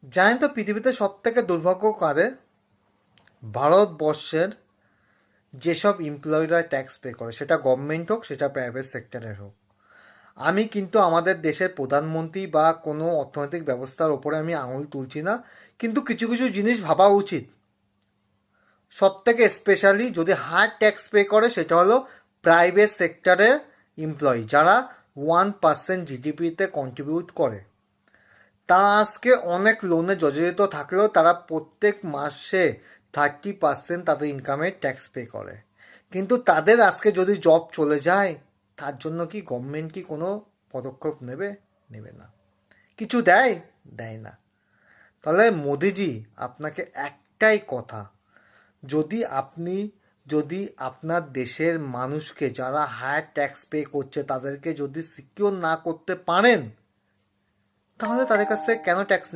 জানেন তো পৃথিবীতে সব থেকে দুর্ভাগ্য কাদের? ভারতবর্ষের যেসব এমপ্লয়িরা ট্যাক্স পে করে, সেটা গভর্নমেন্ট হোক সেটা প্রাইভেট সেক্টরের হোক। আমি কিন্তু আমাদের দেশের প্রধানমন্ত্রী বা কোনো অর্থনৈতিক ব্যবস্থার ওপরে আমি আঙুল তুলছি না, কিন্তু কিছু কিছু জিনিস ভাবা উচিত। সব থেকে স্পেশালি যদি হায়ার ট্যাক্স পে করে সেটা হলো প্রাইভেট সেক্টরের এমপ্লয়ি, যারা 1% জিডিপিতে কন্ট্রিবিউট করে। তারা আজকে অনেক লোনে জর্জরিত থাকলেও তারা প্রত্যেক মাসে 30% তাদের ইনকামের ট্যাক্স পে করে। কিন্তু তাদের আজকে যদি জব চলে যায়, তার জন্য কি গভর্নমেন্ট কি কোনো পদক্ষেপ নেবে? নেবে না। কিছু দেয়? দেয় না। তাহলে মোদিজি, আপনাকে একটাই কথা, যদি আপনি যদি আপনার দেশের মানুষকে যারা হায়ার ট্যাক্স পে করছে তাদেরকে যদি সিকিউর না করতে পারেন, তাহলে তাদের কাছ থেকে কেন ট্যাক্স